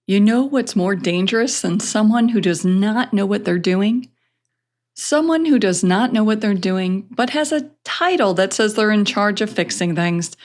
You know what's more dangerous than someone who does not know what they're doing? Someone who does not know what they're doing, but has a title that says they're in charge of fixing things.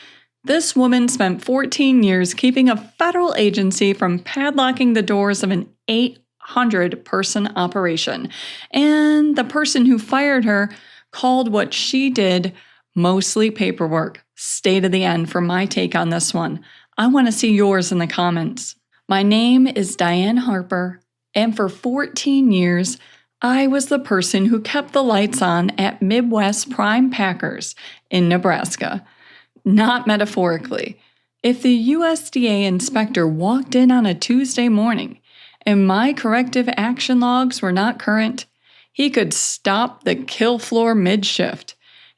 This woman spent 14 years keeping a federal agency from padlocking the doors of an 800-person operation. And the person who fired her called what she did mostly paperwork. Stay to the end for my take on this one. I want to see yours in the comments. My name is Diane Harper, and for 14 years, I was the person who kept the lights on at Midwest Prime Packers in Nebraska. Not metaphorically. If the USDA inspector walked in on a Tuesday morning and my corrective action logs were not current, he could stop the kill floor mid-shift.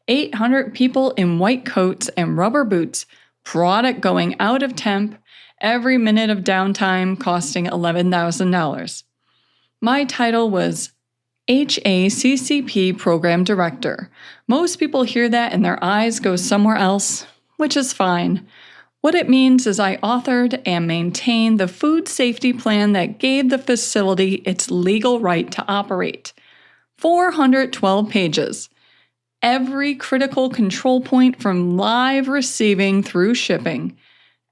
800 people in white coats and rubber boots, product going out of temp, every minute of downtime costing $11,000. My title was HACCP Program Director. Most people hear that and their eyes go somewhere else, which is fine. What it means is I authored and maintained the food safety plan that gave the facility its legal right to operate. 412 pages. Every critical control point from live receiving through shipping.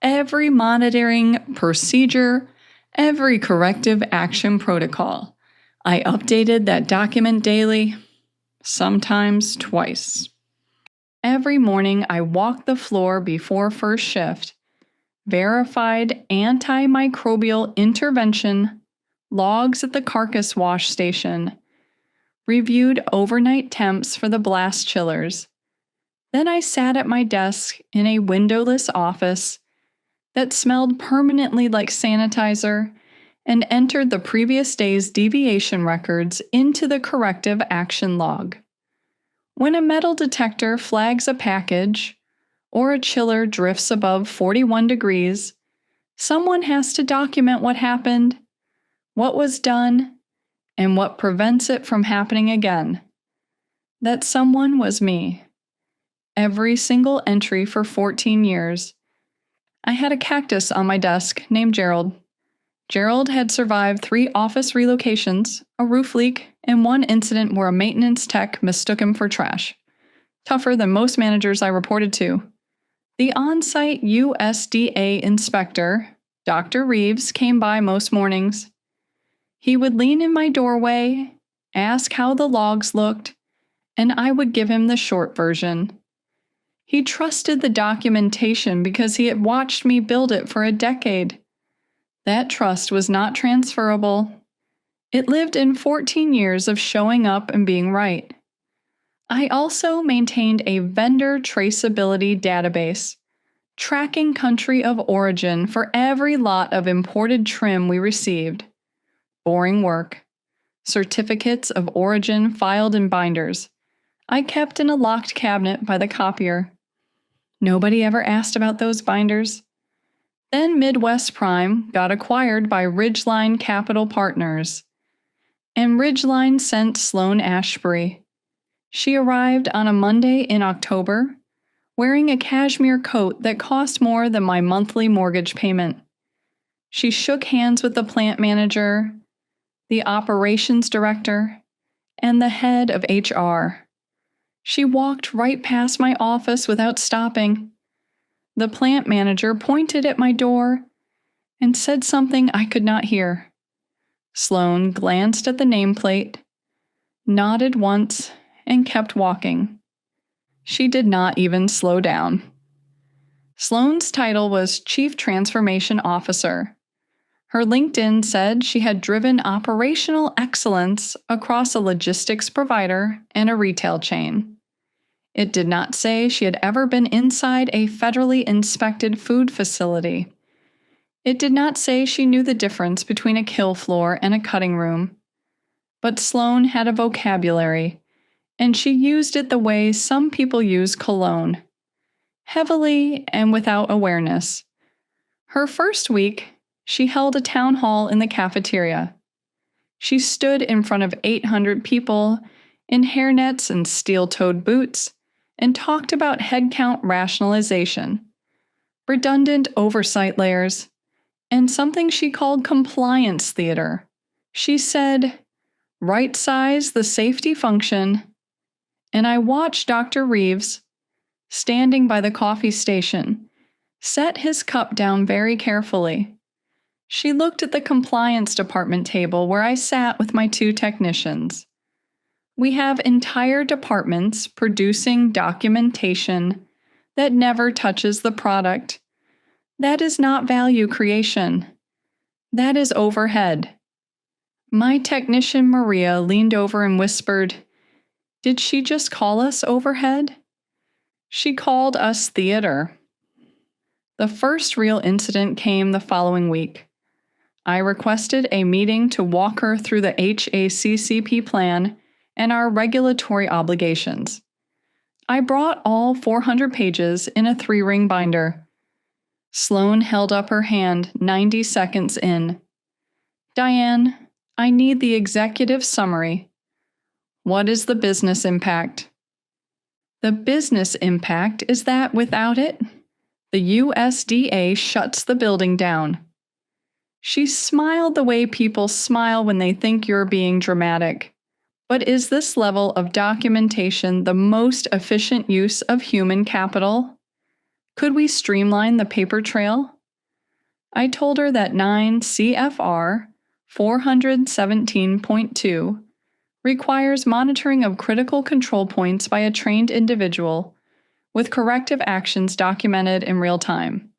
Every monitoring procedure, every corrective action protocol. I updated that document daily, sometimes twice. Every morning I walked the floor before first shift, verified antimicrobial intervention, logs at the carcass wash station, reviewed overnight temps for the blast chillers. Then I sat at my desk in a windowless office that smelled permanently like sanitizer and entered the previous day's deviation records into the corrective action log. When a metal detector flags a package or a chiller drifts above 41 degrees, someone has to document what happened, what was done, and what prevents it from happening again. That someone was me. Every single entry for 14 years. I had a cactus on my desk named Gerald. Gerald had survived 3 office relocations, a roof leak, and one incident where a maintenance tech mistook him for trash. Tougher than most managers I reported to. The on-site USDA inspector, Dr. Reeves, came by most mornings. He would lean in my doorway, ask how the logs looked, and I would give him the short version. He trusted the documentation because he had watched me build it for a decade. That trust was not transferable. It lived in 14 years of showing up and being right. I also maintained a vendor traceability database, tracking country of origin for every lot of imported trim we received. Boring work. Certificates of origin filed in binders. I kept in a locked cabinet by the copier. Nobody ever asked about those binders. Then Midwest Prime got acquired by Ridgeline Capital Partners. And Ridgeline sent Sloan Ashbury. She arrived on a Monday in October, wearing a cashmere coat that cost more than my monthly mortgage payment. She shook hands with the plant manager, the operations director, and the head of HR. She walked right past my office without stopping. The plant manager pointed at my door and said something I could not hear. Sloan glanced at the nameplate, nodded once, and kept walking. She did not even slow down. Sloan's title was Chief Transformation Officer. Her LinkedIn said she had driven operational excellence across a logistics provider and a retail chain. It did not say she had ever been inside a federally inspected food facility. It did not say she knew the difference between a kill floor and a cutting room. But Sloan had a vocabulary, and she used it the way some people use cologne, heavily and without awareness. Her first week, she held a town hall in the cafeteria. She stood in front of 800 people in hairnets and steel-toed boots and talked about headcount rationalization, redundant oversight layers, and something she called compliance theater. She said, right size the safety function, and I watched Dr. Reeves, standing by the coffee station, set his cup down very carefully. She looked at the compliance department table where I sat with my 2 technicians. We have entire departments producing documentation that never touches the product. That is not value creation. That is overhead. My technician Maria leaned over and whispered, "Did she just call us overhead?" She called us theater. The first real incident came the following week. I requested a meeting to walk her through the HACCP plan and our regulatory obligations. I brought all 400 pages in a 3-ring binder. Sloan held up her hand 90 seconds in. "Diane, I need the executive summary. What is the business impact?" "The business impact is that without it, the USDA shuts the building down." She smiled the way people smile when they think you're being dramatic. But is this level of documentation the most efficient use of human capital? Could we streamline the paper trail? I told her that 9 CFR 417.2 requires monitoring of critical control points by a trained individual, with corrective actions documented in real time.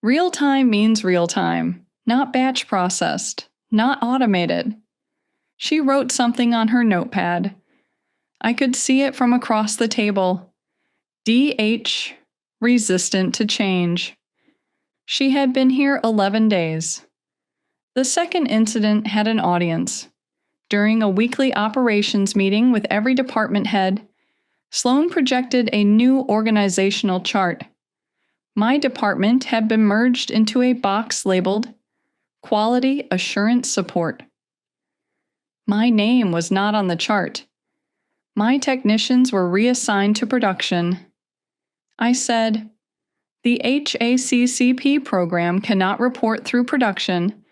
Real time means real time, not batch processed, not automated. She wrote something on her notepad. I could see it from across the table. DH, resistant to change. She had been here 11 days. The second incident had an audience. During a weekly operations meeting with every department head, Sloan projected a new organizational chart. My department had been merged into a box labeled Quality Assurance Support. My name was not on the chart. My technicians were reassigned to production. I said, "The HACCP program cannot report through production.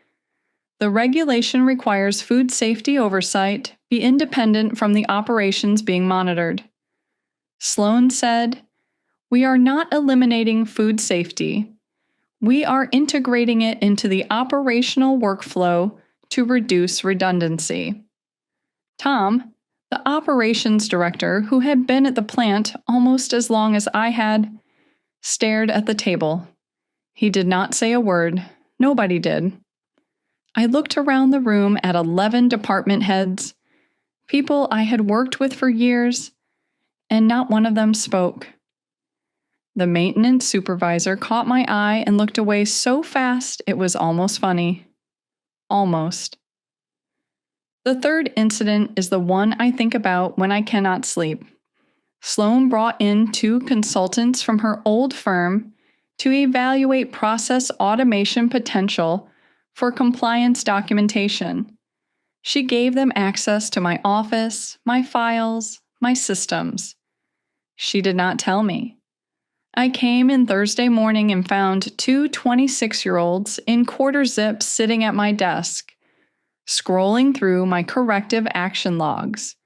The regulation requires food safety oversight be independent from the operations being monitored." Sloan said, "We are not eliminating food safety. We are integrating it into the operational workflow to reduce redundancy." Tom, the operations director, who had been at the plant almost as long as I had, stared at the table. He did not say a word. Nobody did. I looked around the room at 11 department heads, people I had worked with for years, and not one of them spoke. The maintenance supervisor caught my eye and looked away so fast it was almost funny. Almost. The third incident is the one I think about when I cannot sleep. Sloan brought in 2 consultants from her old firm to evaluate process automation potential for compliance documentation. She gave them access to my office, my files, my systems. She did not tell me. I came in Thursday morning and found 2 26-year-olds in quarter zips sitting at my desk, scrolling through my corrective action logs.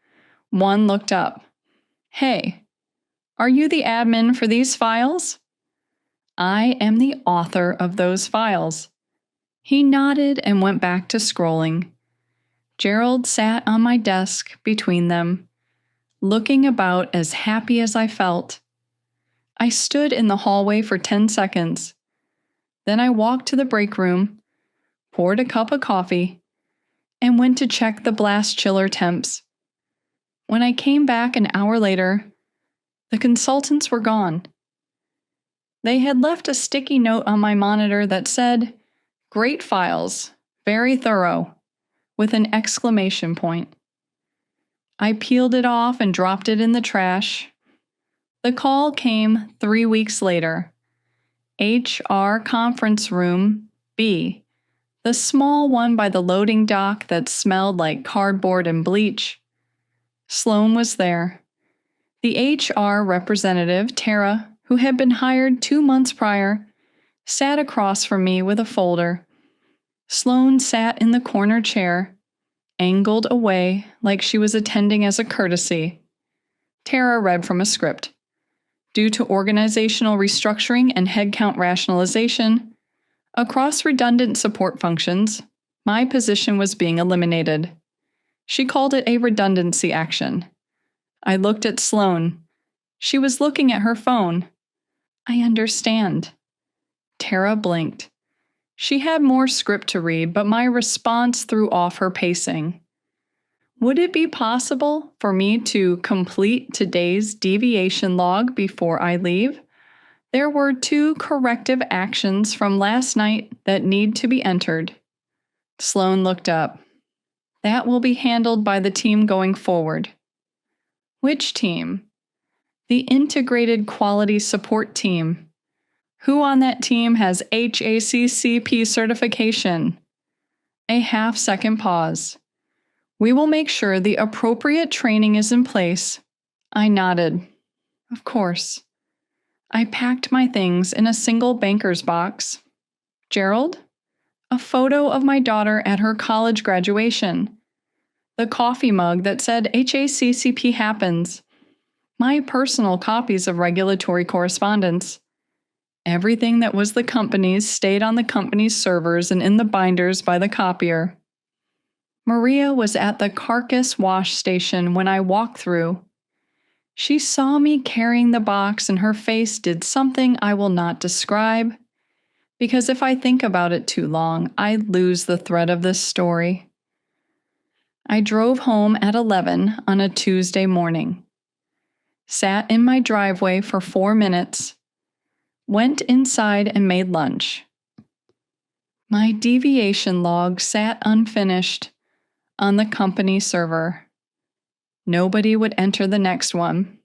One looked up. "Hey, are you the admin for these files?" "I am the author of those files." He nodded and went back to scrolling. Gerald sat on my desk between them, looking about as happy as I felt. I stood in the hallway for 10 seconds. Then I walked to the break room, poured a cup of coffee, and went to check the blast chiller temps. When I came back an hour later, the consultants were gone. They had left a sticky note on my monitor that said, "Great files, very thorough," with an exclamation point. I peeled it off and dropped it in the trash. The call came 3 weeks later. HR Conference Room B, the small one by the loading dock that smelled like cardboard and bleach. Sloan was there. The HR representative, Tara, who had been hired 2 months prior, sat across from me with a folder. Sloane sat in the corner chair, angled away like she was attending as a courtesy. Tara read from a script. Due to organizational restructuring and headcount rationalization, across redundant support functions, my position was being eliminated. She called it a redundancy action. I looked at Sloane. She was looking at her phone. I understand. Tara blinked. She had more script to read, but my response threw off her pacing. Would it be possible for me to complete today's deviation log before I leave? There were 2 corrective actions from last night that need to be entered. Sloane looked up. That will be handled by the team going forward. Which team? The Integrated Quality Support Team. Who on that team has HACCP certification? A half-second pause. We will make sure the appropriate training is in place. I nodded. Of course. I packed my things in a single banker's box. Gerald? A photo of my daughter at her college graduation. The coffee mug that said HACCP happens. My personal copies of regulatory correspondence. Everything that was the company's stayed on the company's servers and in the binders by the copier. Maria was at the carcass wash station when I walked through. She saw me carrying the box and her face did something I will not describe, because if I think about it too long, I lose the thread of this story. I drove home at 11 on a Tuesday morning. Sat in my driveway for 4 minutes. Went inside and made lunch. My deviation log sat unfinished on the company server. Nobody would enter the next one.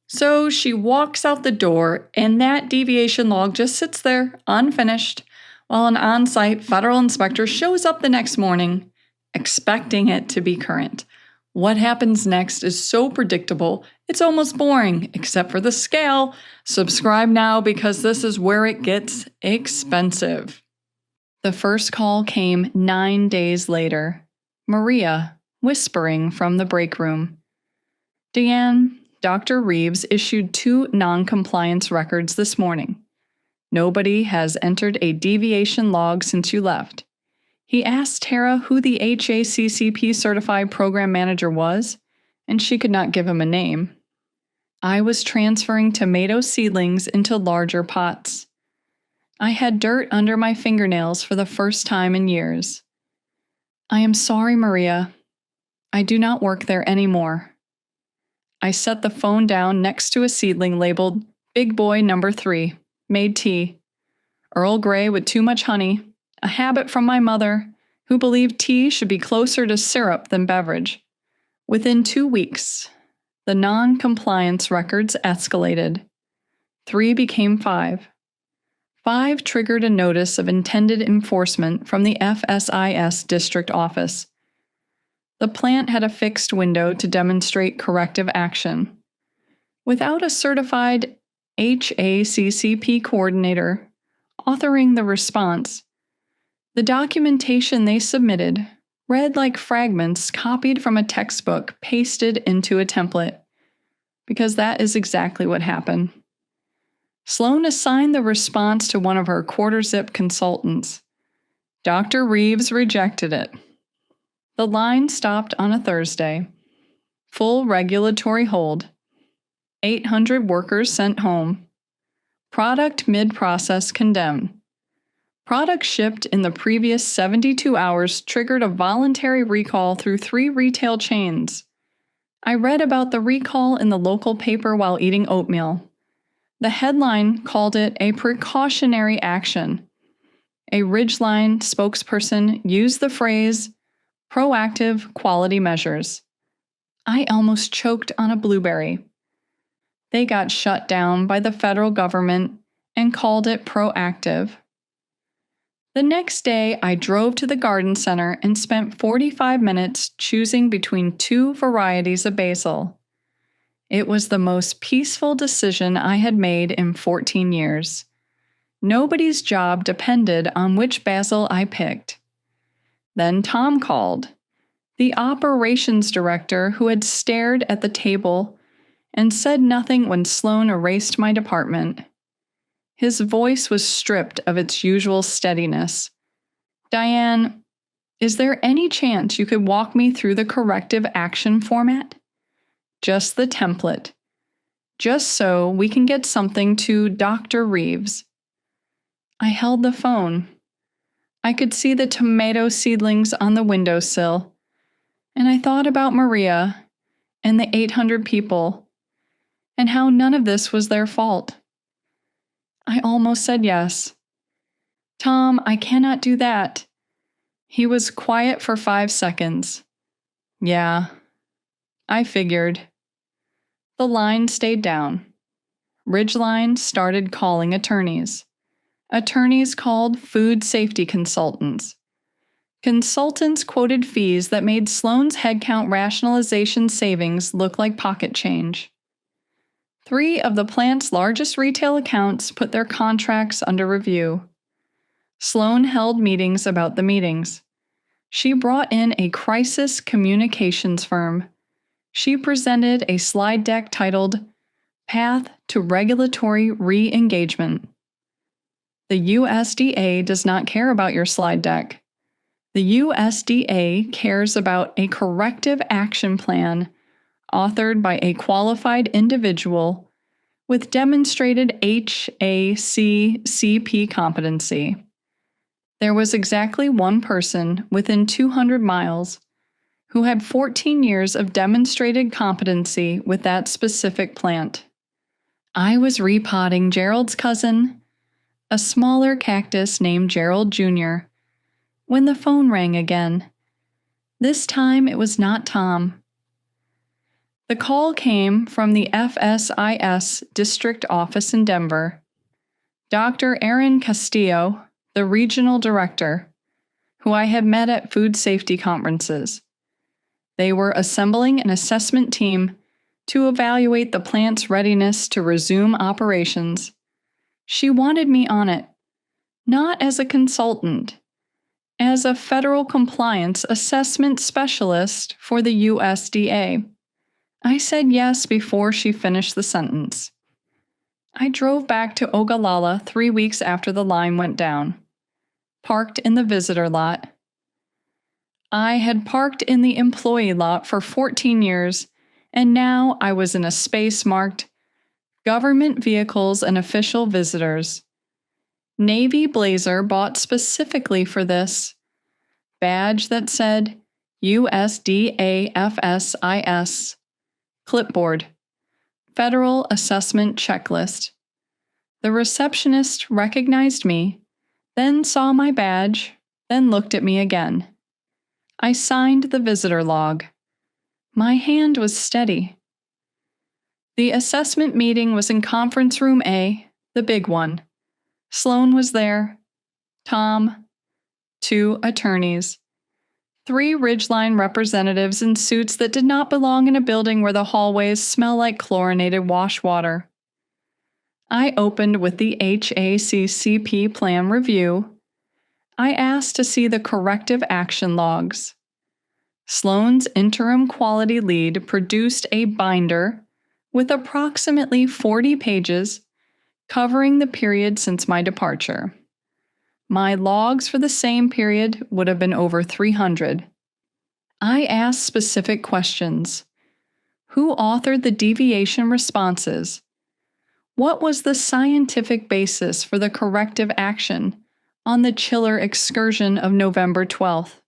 So she walks out the door, and that deviation log just sits there, unfinished, while an on-site federal inspector shows up the next morning, expecting it to be current. What happens next is so predictable, it's almost boring, except for the scale. Subscribe now because this is where it gets expensive. The first call came 9 days later. Maria, whispering from the break room. Deanne, Dr. Reeves issued 2 non-compliance records this morning. Nobody has entered a deviation log since you left. He asked Tara who the HACCP certified program manager was, and she could not give him a name. I was transferring tomato seedlings into larger pots. I had dirt under my fingernails for the first time in years. I am sorry, Maria. I do not work there anymore. I set the phone down next to a seedling labeled Big Boy Number 3, made tea. Earl Grey with too much honey, a habit from my mother, who believed tea should be closer to syrup than beverage. Within 2 weeks, the non-compliance records escalated. 3 became 5. 5 triggered a notice of intended enforcement from the FSIS district office. The plant had a fixed window to demonstrate corrective action. Without a certified HACCP coordinator authoring the response, the documentation they submitted read like fragments copied from a textbook pasted into a template, because that is exactly what happened. Sloane assigned the response to one of her quarter-zip consultants. Dr. Reeves rejected it. The line stopped on a Thursday. Full regulatory hold. 800 workers sent home. Product mid-process condemned. Product shipped in the previous 72 hours triggered a voluntary recall through 3 retail chains. I read about the recall in the local paper while eating oatmeal. The headline called it a precautionary action. A Ridgeline spokesperson used the phrase, proactive quality measures. I almost choked on a blueberry. They got shut down by the federal government and called it proactive. The next day, I drove to the garden center and spent 45 minutes choosing between 2 varieties of basil. It was the most peaceful decision I had made in 14 years. Nobody's job depended on which basil I picked. Then Tom called, the operations director who had stared at the table and said nothing when Sloan erased my department. His voice was stripped of its usual steadiness. Diane, is there any chance you could walk me through the corrective action format? Just the template. Just so we can get something to Dr. Reeves. I held the phone. I could see the tomato seedlings on the windowsill, and I thought about Maria and the 800 people, and how none of this was their fault. I almost said yes. Tom, I cannot do that. He was quiet for 5 seconds. Yeah, I figured. The line stayed down. Ridgeline started calling attorneys. Attorneys called food safety consultants. Consultants quoted fees that made Sloan's headcount rationalization savings look like pocket change. 3 of the plant's largest retail accounts put their contracts under review. Sloan held meetings about the meetings. She brought in a crisis communications firm. She presented a slide deck titled Path to Regulatory Re-Engagement. The USDA does not care about your slide deck. The USDA cares about a corrective action plan authored by a qualified individual with demonstrated HACCP competency. There was exactly one person within 200 miles who had 14 years of demonstrated competency with that specific plant. I was repotting Gerald's cousin, a smaller cactus named Gerald Jr., when the phone rang again. This time it was not Tom. The call came from the FSIS district office in Denver. Dr. Aaron Castillo, the regional director, who I had met at food safety conferences. They were assembling an assessment team to evaluate the plant's readiness to resume operations. She wanted me on it, not as a consultant, as a federal compliance assessment specialist for the USDA. I said yes before she finished the sentence. I drove back to Ogallala 3 weeks after the line went down. Parked in the visitor lot. I had parked in the employee lot for 14 years, and now I was in a space marked Government Vehicles and Official Visitors. Navy blazer bought specifically for this. Badge that said USDA FSIS. Clipboard. Federal Assessment Checklist. The receptionist recognized me, then saw my badge, then looked at me again. I signed the visitor log. My hand was steady. The assessment meeting was in Conference Room A, the big one. Sloan was there. Tom. 2 attorneys. 3 Ridgeline representatives in suits that did not belong in a building where the hallways smell like chlorinated wash water. I opened with the HACCP plan review. I asked to see the corrective action logs. Sloan's interim quality lead produced a binder with approximately 40 pages covering the period since my departure. My logs for the same period would have been over 300. I asked specific questions. Who authored the deviation responses? What was the scientific basis for the corrective action on the chiller excursion of November 12th?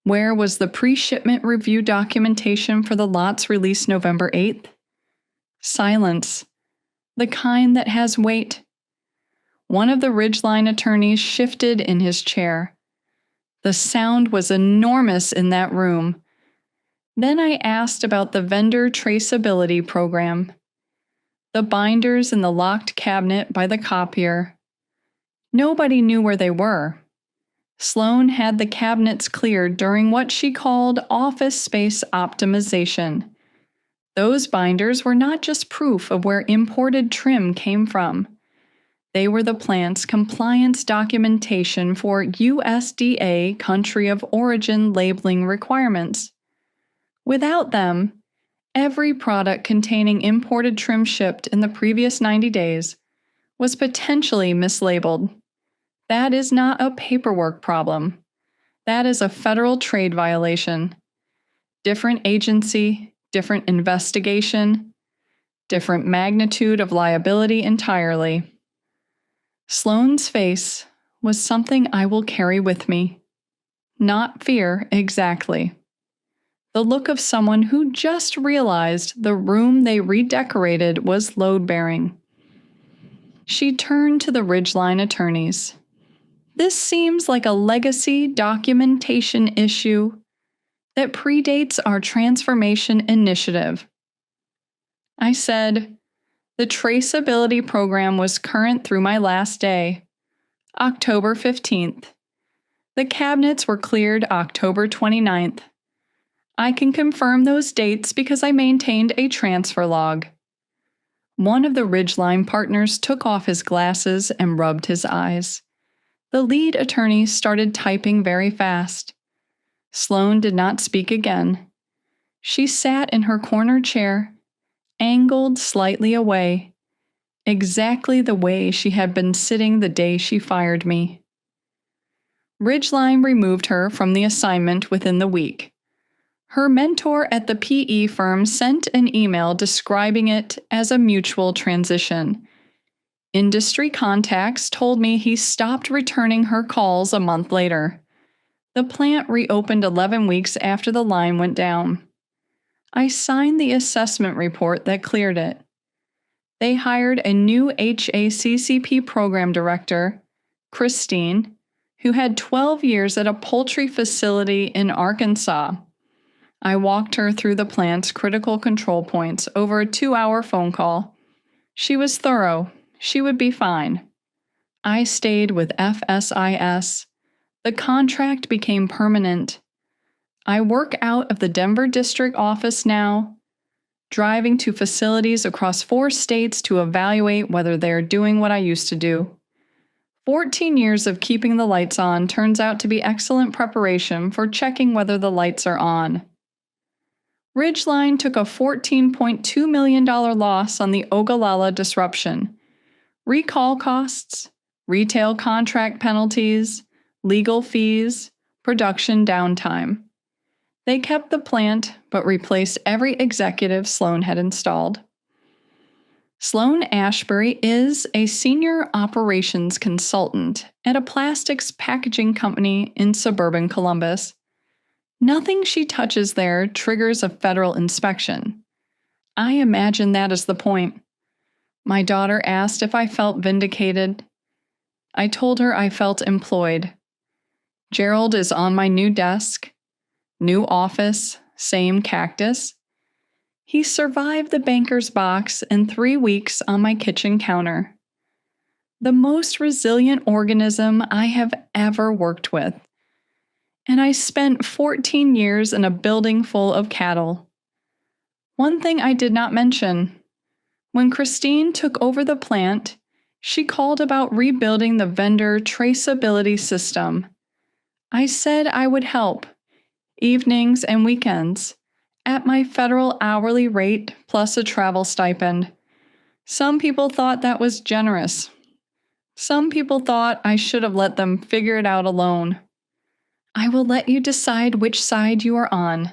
Where was the pre-shipment review documentation for the lots released November 8th? Silence. The kind that has weight. One of the Ridgeline attorneys shifted in his chair. The sound was enormous in that room. Then I asked about the vendor traceability program. The binders in the locked cabinet by the copier. Nobody knew where they were. Sloan had the cabinets cleared during what she called office space optimization. Those binders were not just proof of where imported trim came from. They were the plant's compliance documentation for USDA country of origin labeling requirements. Without them, every product containing imported trim shipped in the previous 90 days was potentially mislabeled. That is not a paperwork problem. That is a federal trade violation. Different agency, different investigation, different magnitude of liability entirely. Sloane's face was something I will carry with me. Not fear exactly. The look of someone who just realized the room they redecorated was load-bearing. She turned to the Ridgeline attorneys. This seems like a legacy documentation issue that predates our transformation initiative. I said, the traceability program was current through my last day, October 15th. The cabinets were cleared October 29th. I can confirm those dates because I maintained a transfer log. One of the Ridgeline partners took off his glasses and rubbed his eyes. The lead attorney started typing very fast. Sloane did not speak again. She sat in her corner chair, angled slightly away, exactly the way she had been sitting the day she fired me. Ridgeline removed her from the assignment within the week. Her mentor at the PE firm sent an email describing it as a mutual transition. Industry contacts told me he stopped returning her calls a month later. The plant reopened 11 weeks after the line went down. I signed the assessment report that cleared it. They hired a new HACCP program director, Christine, who had 12 years at a poultry facility in Arkansas. I walked her through the plant's critical control points over a 2-hour phone call. She was thorough. She would be fine. I stayed with FSIS. The contract became permanent. I work out of the Denver district office now, driving to facilities across 4 states to evaluate whether they are doing what I used to do. 14 years of keeping the lights on turns out to be excellent preparation for checking whether the lights are on. Ridgeline took a $14.2 million loss on the Ogallala disruption. Recall costs, retail contract penalties, legal fees, production downtime. They kept the plant, but replaced every executive Sloane had installed. Sloane Ashbury is a senior operations consultant at a plastics packaging company in suburban Columbus. Nothing she touches there triggers a federal inspection. I imagine that is the point. My daughter asked if I felt vindicated. I told her I felt employed. Gerald is on my new desk. New office, same cactus. He survived the banker's box and 3 weeks on my kitchen counter. The most resilient organism I have ever worked with. And I spent 14 years in a building full of cattle. One thing I did not mention. When Christine took over the plant, she called about rebuilding the vendor traceability system. I said I would help, evenings and weekends, at my federal hourly rate plus a travel stipend. Some people thought that was generous. Some people thought I should have let them figure it out alone. I will let you decide which side you are on.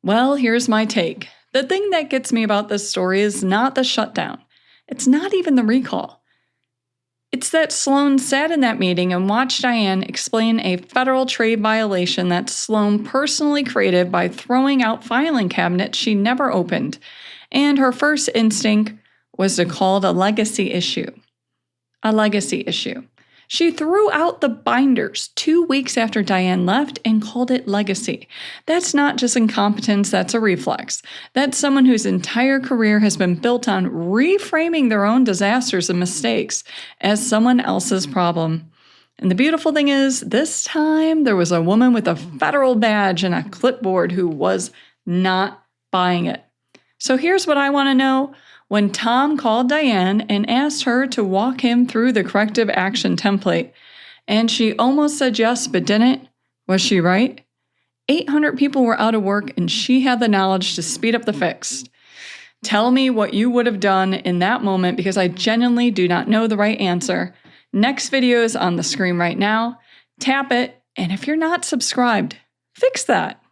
Well, here's my take. The thing that gets me about this story is not the shutdown. It's not even the recall. It's that Sloane sat in that meeting and watched Diane explain a federal trade violation that Sloane personally created by throwing out filing cabinets she never opened, and her first instinct was to call it a legacy issue. A legacy issue. She threw out the binders 2 weeks after Diane left and called it legacy. That's not just incompetence, that's a reflex. That's someone whose entire career has been built on reframing their own disasters and mistakes as someone else's problem. And the beautiful thing is, this time there was a woman with a federal badge and a clipboard who was not buying it. So here's what I want to know. when Tom called Diane and asked her to walk him through the corrective action template. And she almost said yes, but didn't. Was she right? 800 people were out of work and she had the knowledge to speed up the fix. Tell me what you would have done in that moment because I genuinely do not know the right answer. Next video is on the screen right now. Tap it, and if you're not subscribed, fix that.